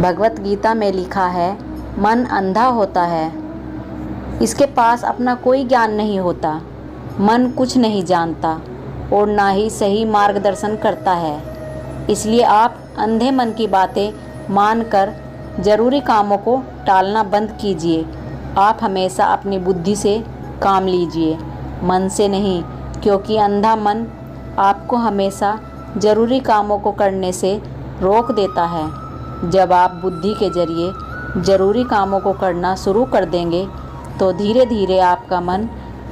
भगवत गीता में लिखा है, मन अंधा होता है, इसके पास अपना कोई ज्ञान नहीं होता। मन कुछ नहीं जानता और ना ही सही मार्गदर्शन करता है। इसलिए आप अंधे मन की बातें मानकर जरूरी कामों को टालना बंद कीजिए। आप हमेशा अपनी बुद्धि से काम लीजिए, मन से नहीं, क्योंकि अंधा मन आपको हमेशा जरूरी कामों को करने से रोक देता है। जब आप बुद्धि के जरिए जरूरी कामों को करना शुरू कर देंगे तो धीरे धीरे आपका मन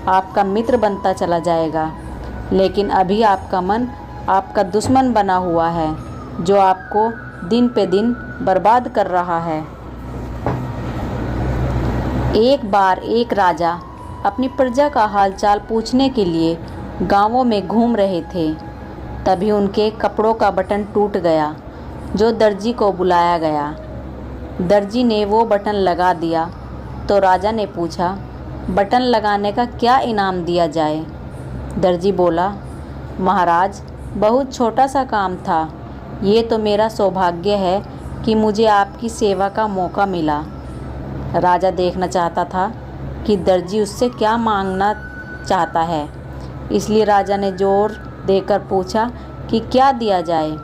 आपका मित्र बनता चला जाएगा। लेकिन अभी आपका मन आपका दुश्मन बना हुआ है, जो आपको दिन पे दिन बर्बाद कर रहा है। एक बार एक राजा अपनी प्रजा का हालचाल पूछने के लिए गांवों में घूम रहे थे। तभी उनके कपड़ों का बटन टूट गया, जो दर्जी को बुलाया गया। दर्जी ने वो बटन लगा दिया तो राजा ने पूछा, बटन लगाने का क्या इनाम दिया जाए? दर्जी बोला, महाराज, बहुत छोटा सा काम था। ये तो मेरा सौभाग्य है कि मुझे आपकी सेवा का मौका मिला। राजा देखना चाहता था कि दर्जी उससे क्या मांगना चाहता है, इसलिए राजा ने जोर देकर पूछा कि क्या दिया जाए।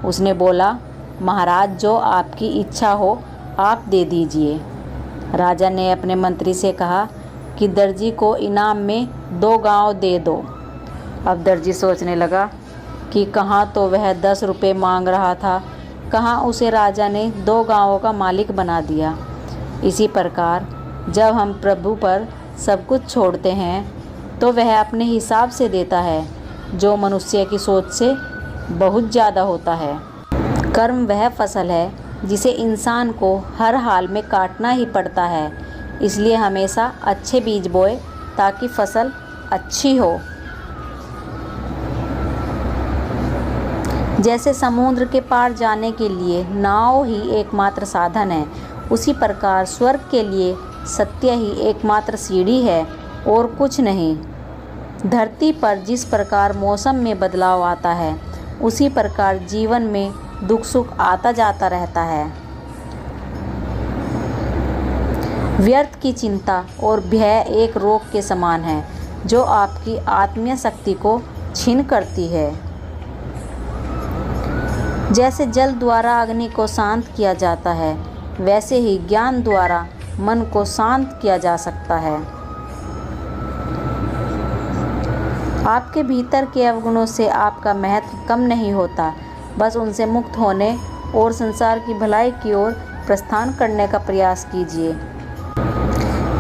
उसने बोला, महाराज, जो आपकी इच्छा हो आप दे दीजिए। राजा ने अपने मंत्री से कहा कि दर्जी को इनाम में 2 गांव दे दो। अब दर्जी सोचने लगा कि कहाँ तो वह 10 रुपये मांग रहा था, कहाँ उसे राजा ने 2 गांवों का मालिक बना दिया। इसी प्रकार जब हम प्रभु पर सब कुछ छोड़ते हैं तो वह अपने हिसाब से देता है, जो मनुष्य की सोच से बहुत ज़्यादा होता है। कर्म वह फसल है जिसे इंसान को हर हाल में काटना ही पड़ता है। इसलिए हमेशा अच्छे बीज बोए ताकि फसल अच्छी हो। जैसे समुद्र के पार जाने के लिए नाव ही एकमात्र साधन है, उसी प्रकार स्वर्ग के लिए सत्य ही एकमात्र सीढ़ी है और कुछ नहीं। धरती पर जिस प्रकार मौसम में बदलाव आता है, उसी प्रकार जीवन में दुख सुख आता जाता रहता है। व्यर्थ की चिंता और भय एक रोग के समान है, जो आपकी आत्मीय शक्ति को छीन करती है। जैसे जल द्वारा अग्नि को शांत किया जाता है, वैसे ही ज्ञान द्वारा मन को शांत किया जा सकता है। आपके भीतर के अवगुणों से आपका महत्व कम नहीं होता। बस उनसे मुक्त होने और संसार की भलाई की ओर प्रस्थान करने का प्रयास कीजिए।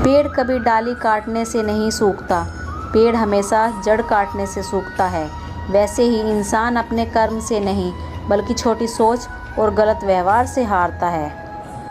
पेड़ कभी डाली काटने से नहीं सूखता, पेड़ हमेशा जड़ काटने से सूखता है। वैसे ही इंसान अपने कर्म से नहीं, बल्कि छोटी सोच और गलत व्यवहार से हारता है।